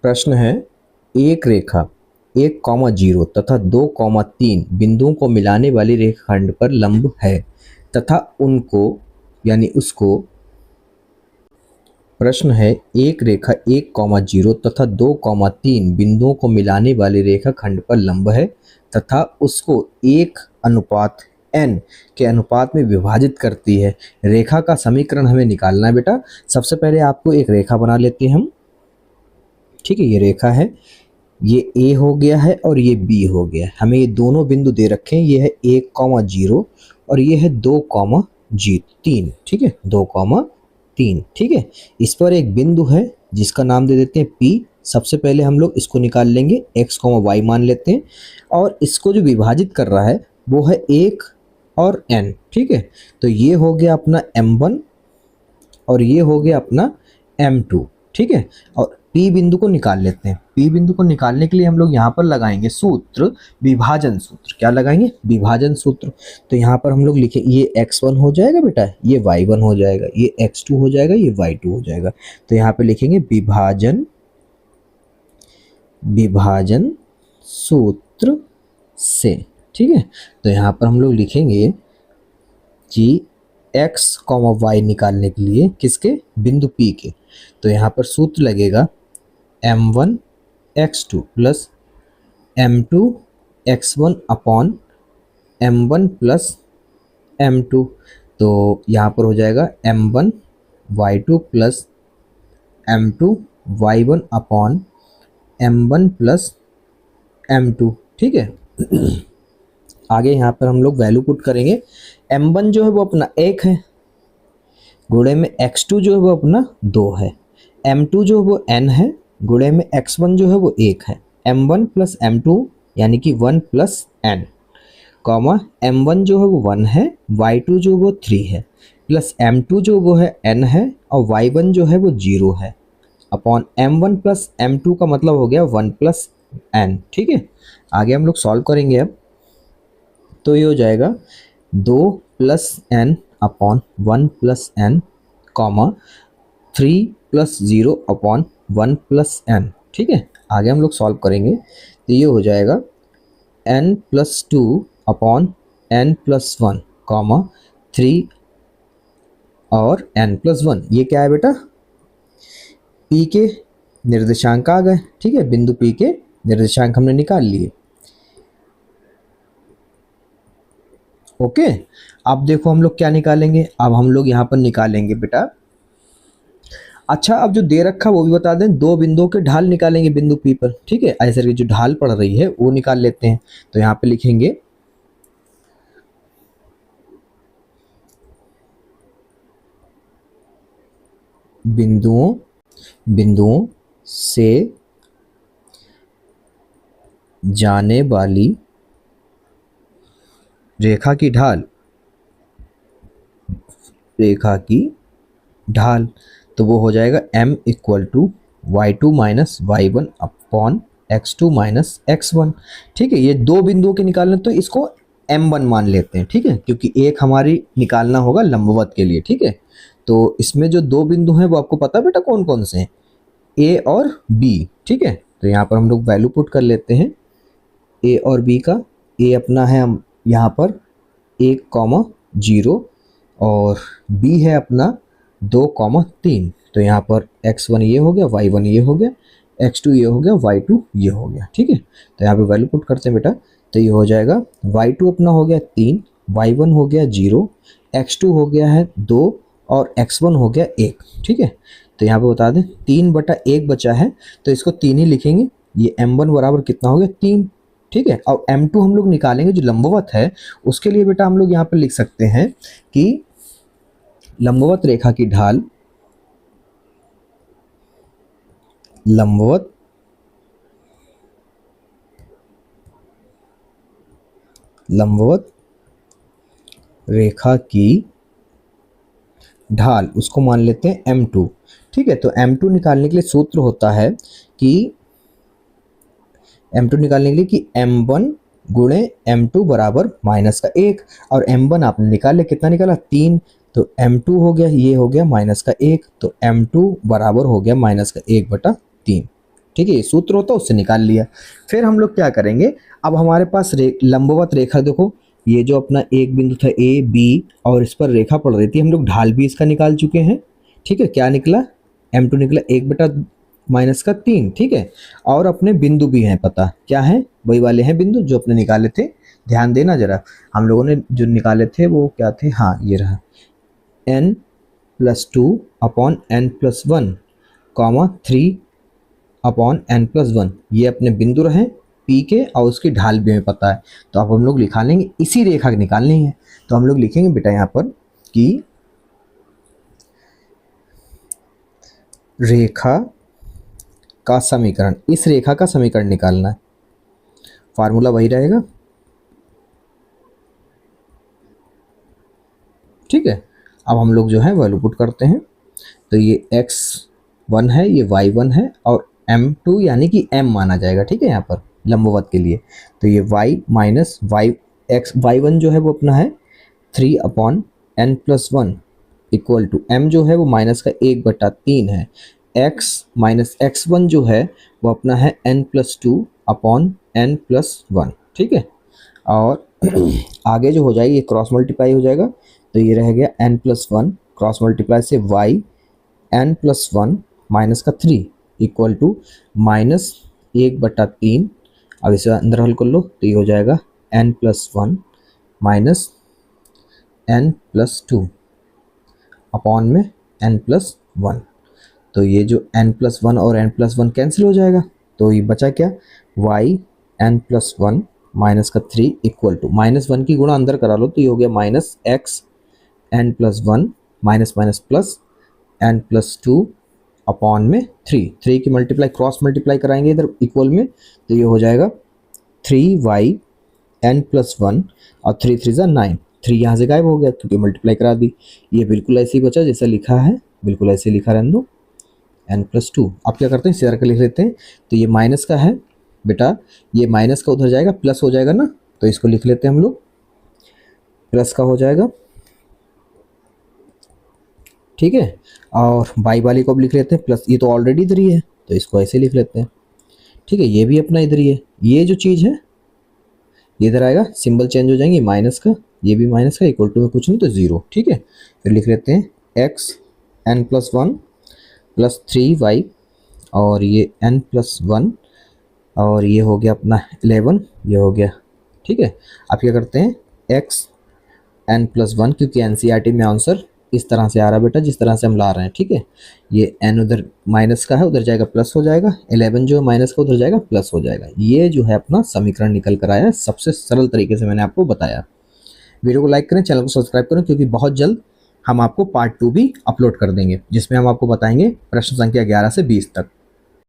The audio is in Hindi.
प्रश्न है, एक रेखा 1,0 तथा 2,3 बिंदुओं को मिलाने वाली रेखाखंड पर लंब है तथा उनको यानी उसको। प्रश्न है, एक रेखा 1,0 तथा 2,3 बिंदुओं को मिलाने वाली रेखाखंड पर लंब है तथा उसको 1:n के अनुपात में विभाजित करती है। रेखा का समीकरण हमें निकालना है बेटा। सबसे पहले आपको एक रेखा बना लेते हैं हम। ठीक है, ये रेखा है, ये A हो गया है और ये B हो गया है। हमें ये दोनों बिंदु दे रखे हैं, ये है 1,0 और ये है 2,3। ठीक है, 2,3। ठीक है, इस पर एक बिंदु है जिसका नाम दे देते हैं P। सबसे पहले हम लोग इसको निकाल लेंगे, x, y मान लेते हैं और इसको जो विभाजित कर रहा है वो है 1 और n। ठीक है, तो ये हो गया अपना m1 और ये हो गया अपना m2। ठीक है, और P बिंदु को निकाल लेते हैं। P बिंदु को निकालने के लिए हम लोग यहाँ पर लगाएंगे सूत्र, विभाजन सूत्र। क्या लगाएंगे? विभाजन सूत्र। तो यहाँ पर हम लोग लिखे, ये x1 हो जाएगा बेटा, ये y1 हो जाएगा, ये x2 हो जाएगा, ये y2 हो जाएगा। तो यहाँ पे लिखेंगे विभाजन सूत्र से। ठीक है, तो यहाँ पर हम लोग लिखेंगे कि x, y निकालने के लिए किसके? बिंदु P के। तो यहाँ पर सूत्र लगेगा m1 x2 plus m2 x1 upon m1 plus m2। तो यहाँ पर हो जाएगा m1 y2 plus m2 y1 upon m1 plus m2। ठीक है, आगे यहाँ पर हम लोग वैल्यू पुट करेंगे। m1 जो है वो अपना 1 है, गुणे में x2 जो है वो अपना 2 है, m2 जो है वो n है, गुणे में x1 जो है वो 1 है, m1 प्लस m2 यानी कि 1 प्लस n, कॉमा m1 जो है वो 1 है, y2 जो वो 3 है, प्लस m2 जो वो है n है और y1 जो है वो 0 है, अपॉन m1 प्लस m2 का मतलब हो गया 1 प्लस n। ठीक है, आगे हम लोग सॉल्व करेंगे अब। तो ये हो जाएगा 2 plus n upon 1 plus n, comma 3 plus 0 upon 1 plus n। ठीक है, आगे हम लोग सॉल्व करेंगे तो ये हो जाएगा n plus 2 upon n plus 1, comma 3 और n प्लस 1। ये क्या है बेटा? P के निर्देशांक आ गए। ठीक है, बिंदु P के निर्देशांक हमने निकाल लिए। ओके, अब देखो हम लोग क्या निकालेंगे। अब हम लोग यहाँ पर निकालेंगे बेटा, अच्छा अब जो दे रखा वो भी बता दें, दो बिंदुओं के ढाल निकालेंगे बिंदु P पर। ठीक है, ऐसे की जो ढाल पड़ रही है वो निकाल लेते हैं। तो यहाँ पे लिखेंगे बिंदुओं से जाने वाली रेखा की ढाल, तो वो हो जाएगा m equal to y2 minus y1 upon x2 minus x1। ठीक है, ये दो बिंदुओं के निकालने, तो इसको m1 मान लेते हैं। ठीक है, क्योंकि एक हमारी निकालना होगा लंबवत के लिए। ठीक है, तो इसमें जो दो बिंदु हैं वो आपको पता है बेटा कौन कौन से हैं? a और b। ठीक है, तो यहाँ पर हम लोग वैल्यू पुट कर लेते हैं a और b का। a अपना है हम यहाँ पर 1,0 और b है अपना 2,3। तो यहाँ पर x1 ये हो गया, y1 ये हो गया, x2 ये हो गया, y2 ये हो गया। ठीक है, तो यहाँ पे वैल्यू पुट करते हैं बेटा। तो ये हो जाएगा y2 अपना हो गया 3, y1 हो गया 0, x2 हो गया है 2 और x1 हो गया 1। ठीक है, तो यहाँ पे बता दें 3/1 बचा है, तो इसको 3 ही लिखेंगे। ये m1 बराबर कितना हो गया? 3। ठीक है, और m2 हम लोग निकालेंगे जो लंबवत है, उसके लिए बेटा हम लोग यहाँ पर लिख सकते हैं कि लंबवत रेखा की ढाल, लंबवत रेखा की ढाल, उसको मान लेते हैं m2। ठीक है, तो m2 निकालने के लिए सूत्र होता है कि m1 गुणे m2 बराबर माइनस का 1, और m1 आपने निकाले, कितना निकाला? 3। तो m2 हो गया, ये हो गया माइनस का 1, तो m2 बराबर हो गया माइनस का 1/3। ठीक है, ये सूत्र होता है, उससे निकाल लिया। फिर हम लोग क्या करेंगे, अब हमारे पास लंबवत रेखा, देखो ये जो अपना एक बिंदु था ए बी और इस पर रेखा पड़ रही थी, हम लोग ढाल भी इसका निकाल चुके हैं। ठीक है, क्या निकला, m2 निकला 1/-3। ठीक है, और अपने बिंदु भी हैं पता, क्या है, वही वाले हैं बिंदु जो अपने निकाले थे। ध्यान देना जरा, हम लोगों ने जो निकाले थे वो क्या थे, हाँ ये रहा, n+2/n+1, 3/n+1, ये अपने बिंदु रहे P के और उसकी ढाल भी हमें पता है। तो अब हम लोग लिखा लेंगे, इसी रेखा की निकालनी है। तो हम लोग लिखेंगे बेटा यहाँ पर कि रेखा का समीकरण, इस रेखा का समीकरण निकालना है, फार्मूला वही रहेगा। ठीक है, अब हम लोग जो है वैल्यू पुट करते हैं। तो ये x1 है, ये y1 है और m2 यानी कि m माना जाएगा। ठीक है, यहाँ पर लंबवत के लिए तो ये y माइनस y1 जो है वो अपना है 3/n+1 इक्वल टू m जो है वो माइनस का 1/3 है, x माइनस x1 जो है वो अपना है n+2/n+1। ठीक है, और आगे जो हो जाएगी ये क्रॉस मल्टीप्लाई हो जाएगा, तो ये रह गया n+1 क्रॉस मल्टीप्लाई से y n+1 माइनस का 3 इक्वल टू -1/3। अब इसे अंदर हल कर लो तो ये हो जाएगा n+1 माइनस n+2 अपॉन में n+1। तो ये जो n+1 और n+1 कैंसिल हो जाएगा, तो ये बचा क्या, y n+1 माइनस का 3 इक्वल टू -1 की गुणा अंदर करा लो तो ये हो गया -x n+1 minus minus plus n+2 upon में 3 की मल्टीप्लाई क्रॉस मल्टीप्लाई कराएंगे इधर इक्वल में, तो ये हो जाएगा 3y n+1 और 3 3 ज़ा 9, 3 यहाँ से गायब हो गया क्योंकि मल्टीप्लाई करा दी। ये बिल्कुल ऐसे ही बचा जैसा लिखा है, बिल्कुल ऐसे लिखा रहने दो n+2। अब क्या करते हैं, इसी तरह का लिख लेते हैं। तो ये माइनस का है बेटा, ये माइनस का उधर जाएगा प्लस हो जाएगा ना, तो इसको लिख लेते हैं हम लोग, प्लस का हो जाएगा। ठीक है, और बाई वाली को भी लिख लेते हैं प्लस, ये तो ऑलरेडी इधर ही है तो इसको ऐसे लिख लेते हैं। ठीक है, ये भी अपना इधर ही है, ये जो चीज़ है ये इधर आएगा, सिंबल चेंज हो जाएंगे, माइनस का, ये भी माइनस का, इक्वल टू में कुछ नहीं तो 0। ठीक है, फिर लिख लेते हैं x n+1 प्लस 3y और ये n+1 और ये हो गया अपना 11, ये हो गया। ठीक है, अब क्या करते हैं x n+1, क्योंकि NCERT में आंसर इस तरह से आ रहा है बेटा जिस तरह से हम ला रहे हैं। ठीक है, ये n उधर माइनस का है उधर जाएगा प्लस हो जाएगा, 11 जो है माइनस का उधर जाएगा प्लस हो जाएगा। ये जो है अपना समीकरण निकल कर आया है, सबसे सरल तरीके से मैंने आपको बताया। वीडियो को लाइक करें, चैनल को सब्सक्राइब करें, क्योंकि बहुत जल्द हम आपको पार्ट 2 भी अपलोड कर देंगे जिसमें हम आपको बताएंगे प्रश्न संख्या 11 से 20 तक।